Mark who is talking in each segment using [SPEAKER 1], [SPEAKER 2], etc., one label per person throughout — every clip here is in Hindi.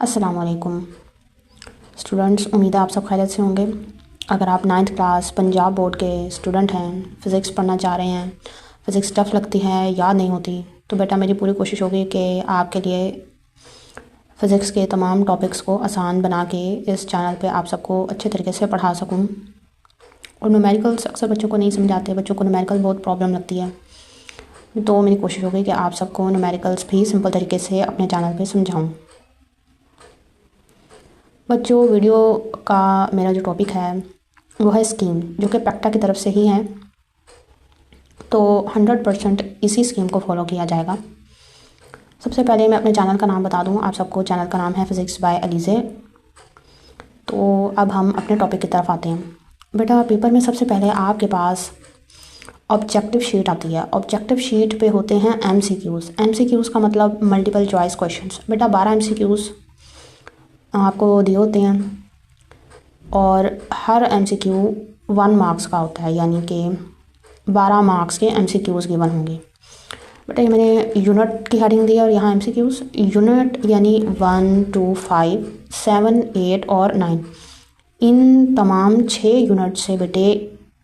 [SPEAKER 1] अस्सलाम वालेकुम स्टूडेंट्स, उम्मीद है आप सब खैरियत से होंगे। अगर आप 9th क्लास पंजाब बोर्ड के स्टूडेंट हैं, फ़िज़िक्स पढ़ना चाह रहे हैं, फ़िज़िक्स टफ़ लगती है, याद नहीं होती, तो बेटा मेरी पूरी कोशिश होगी कि आपके लिए फ़िज़िक्स के तमाम टॉपिक्स को आसान बना के इस चैनल पे आप सबको अच्छे तरीके से पढ़ा सकूँ। और न्यूमेरिकल्स अक्सर बच्चों को नहीं समझ आते, बच्चों को न्यूमेरिकल बहुत प्रॉब्लम लगती है, तो मेरी कोशिश होगी कि आप सबको न्यूमेरिकल्स भी सिंपल तरीके से अपने चैनल पे समझाऊँ। बच्चों, वीडियो का मेरा जो टॉपिक है वो है स्कीम, जो कि पैक्टा की तरफ से ही है, तो 100% इसी स्कीम को फॉलो किया जाएगा। सबसे पहले मैं अपने चैनल का नाम बता दूं आप सबको। चैनल का नाम है फिज़िक्स बाय अलीज़े। तो अब हम अपने टॉपिक की तरफ आते हैं। बेटा, पेपर में सबसे पहले आपके पास ऑब्जेक्टिव शीट आती है। ऑब्जेक्टिव शीट पे होते हैं MCQs। MCQs का मतलब मल्टीपल चॉइस क्वेश्चंस। बेटा 12 MCQs आपको दिए होते हैं और हर MCQ 1 मार्क्स का होता है, यानी कि 12 मार्क्स के MCQs गिवन होंगे। बेटा ये मैंने यूनिट की हेडिंग दी है और यहाँ MCQs यूनिट यानी 1, 2, 5, 7, 8 और 9, इन तमाम 6 यूनिट से बेटे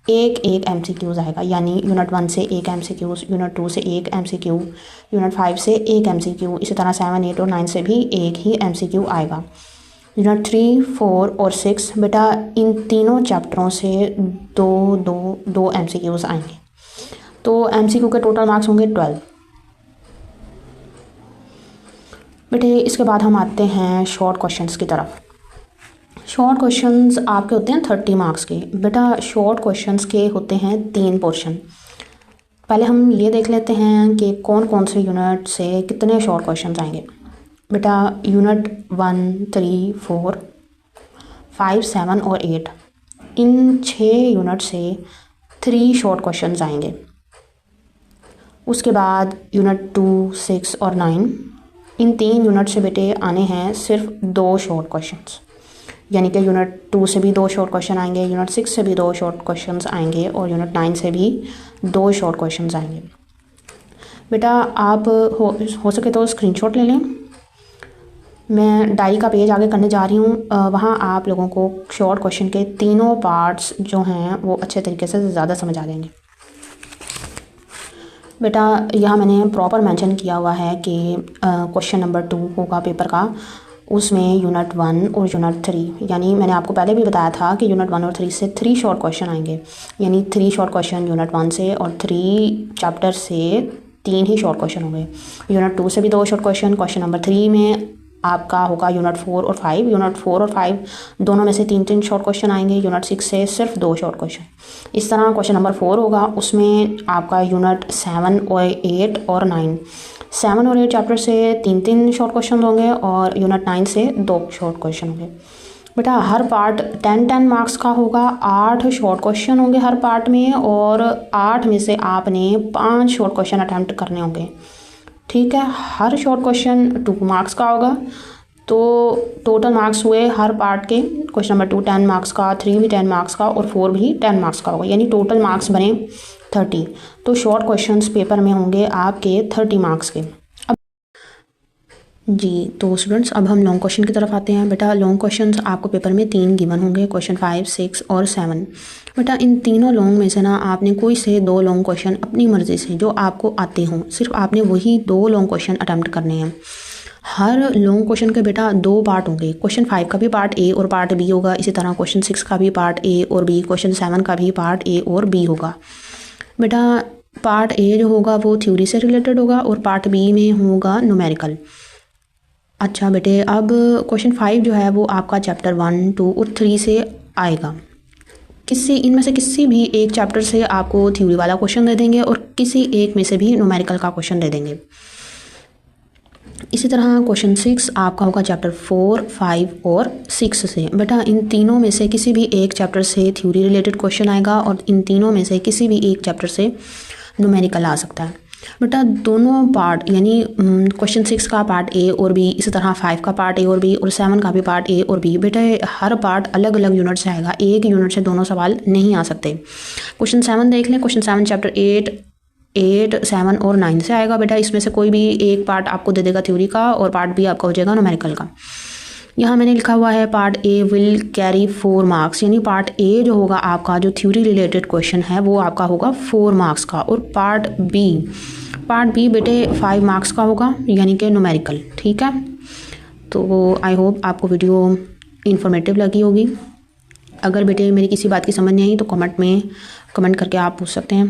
[SPEAKER 1] एक MCQs आएगा। यानी यूनिट 1 से एक MCQs, यूनिट 2 से एक MCQ, यूनिट 5 से एक MCQ, इसी तरह 7, 8 और 9 से भी एक ही MCQ आएगा। यूनिट 3, 4 और 6 बेटा इन तीनों चैप्टरों से दो MCQs आएंगे। तो MCQ के टोटल मार्क्स होंगे 12। बेटे इसके बाद हम आते हैं शॉर्ट क्वेश्चंस की तरफ। शॉर्ट क्वेश्चंस आपके होते हैं 30 मार्क्स के। बेटा शॉर्ट क्वेश्चंस के होते हैं 3 पोर्शन। पहले हम ये देख लेते हैं कि कौन कौन से यूनिट से कितने शॉर्ट क्वेश्चंस आएंगे। बेटा यूनिट 1, 3, 4, 5, 7 और 8, इन 6 यूनिट से 3 शॉर्ट क्वेश्चंस आएंगे। उसके बाद यूनिट 2, 6 और 9, इन 3 यूनिट से बेटे आने हैं सिर्फ 2 शॉर्ट क्वेश्चंस। यानी कि यूनिट 2 से भी 2 शॉर्ट क्वेश्चन आएंगे, यूनिट 6 से भी 2 शॉर्ट क्वेश्चंस आएंगे और यूनिट 9 से भी 2 शॉर्ट क्वेश्चंस आएंगे। बेटा आप हो सके तो स्क्रीनशॉट ले लें। मैं डायरी का पेज आगे करने जा रही हूँ, वहाँ आप लोगों को शॉर्ट क्वेश्चन के तीनों पार्ट्स जो हैं वो अच्छे तरीके से ज़्यादा समझ आ जाएंगे। बेटा यहाँ मैंने प्रॉपर मेंशन किया हुआ है कि क्वेश्चन नंबर 2 होगा पेपर का, उसमें यूनिट 1 और यूनिट 3, यानी मैंने आपको पहले भी बताया था कि यूनिट 1 और 3 से 3 शॉर्ट क्वेश्चन आएंगे। यानी 3 शॉर्ट क्वेश्चन यूनिट 1 से और 3 चैप्टर से 3 ही शॉर्ट क्वेश्चन होंगे। यूनिट 2 से भी 2 शॉर्ट क्वेश्चन। क्वेश्चन नंबर 3 में आपका होगा यूनिट 4 और 5। यूनिट 4 और 5 दोनों में से 3 शॉर्ट क्वेश्चन आएंगे। यूनिट 6 से सिर्फ 2 शॉर्ट क्वेश्चन। इस तरह क्वेश्चन नंबर 4 होगा, उसमें आपका यूनिट 7 और 8 और 9, 7 और 8 चैप्टर से 3 शॉर्ट क्वेश्चन होंगे और यूनिट 9 से 2 शॉर्ट क्वेश्चन होंगे। बेटा हर पार्ट 10 मार्क्स का होगा। 8 शॉर्ट क्वेश्चन होंगे हर पार्ट में और 8 में से आपने 5 शॉर्ट क्वेश्चन अटैम्प्ट करने होंगे। ठीक है, हर शॉर्ट क्वेश्चन 2 मार्क्स का होगा, तो टोटल मार्क्स हुए हर पार्ट के। क्वेश्चन नंबर 2 10 मार्क्स का, 3 भी 10 मार्क्स का और 4 भी 10 मार्क्स का होगा, यानी टोटल मार्क्स बने 30। तो शॉर्ट क्वेश्चंस पेपर में होंगे आपके 30 मार्क्स के। जी तो स्टूडेंट्स, अब हम लॉन्ग क्वेश्चन की तरफ आते हैं। बेटा लॉन्ग क्वेश्चंस आपको पेपर में 3 गिवन होंगे, क्वेश्चन 5, 6 और 7। बेटा इन तीनों लॉन्ग में से ना आपने कोई से 2 लॉन्ग क्वेश्चन अपनी मर्ज़ी से जो आपको आते हों, सिर्फ आपने वही 2 लॉन्ग क्वेश्चन अटैम्प्ट करने हैं। हर लॉन्ग क्वेश्चन के बेटा 2 पार्ट होंगे। क्वेश्चन 5 का भी पार्ट A और पार्ट B होगा, इसी तरह क्वेश्चन 6 का भी पार्ट A और B, क्वेश्चन 7 का भी पार्ट A और B होगा। बेटा पार्ट A जो होगा वो थ्योरी से रिलेटेड होगा और पार्ट B में होगा न्यूमेरिकल। अच्छा बेटे, अब क्वेश्चन 5 जो है वो आपका चैप्टर 1, 2 और 3 से आएगा। इनमें से किसी भी एक चैप्टर से आपको थ्योरी वाला क्वेश्चन दे देंगे और किसी एक में से भी न्यूमेरिकल का क्वेश्चन दे देंगे। इसी तरह क्वेश्चन 6 आपका होगा चैप्टर 4, 5 और 6 से। बेटा इन तीनों में से किसी भी एक चैप्टर से थ्योरी रिलेटेड क्वेश्चन आएगा और इन तीनों में से किसी भी एक चैप्टर से न्यूमेरिकल आ सकता है। बेटा दोनों पार्ट यानी क्वेश्चन 6 का पार्ट A और B, इसी तरह 5 का पार्ट A और B और 7 का भी पार्ट A और B, बेटा हर पार्ट अलग अलग यूनिट से आएगा, एक यूनिट से दोनों सवाल नहीं आ सकते। क्वेश्चन 7 देख लें। क्वेश्चन 7 चैप्टर 8, 7 और 9 से आएगा। बेटा इसमें से कोई भी एक पार्ट आपको दे देगा थ्योरी का और पार्ट B आपका हो जाएगा न्यूमेरिकल का। यहाँ मैंने लिखा हुआ है part A will carry 4 marks, यानी पार्ट ए जो होगा आपका, जो थ्योरी रिलेटेड क्वेश्चन है वो आपका होगा 4 मार्क्स का। और पार्ट बी बेटे 5 मार्क्स का होगा, यानी कि न्यूमेरिकल। ठीक है, तो आई होप आपको वीडियो इन्फॉर्मेटिव लगी होगी। अगर बेटे मेरी किसी बात की समझ नहीं आई तो कमेंट करके आप पूछ सकते हैं।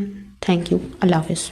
[SPEAKER 1] Thank you. अल्लाह हाफिज़।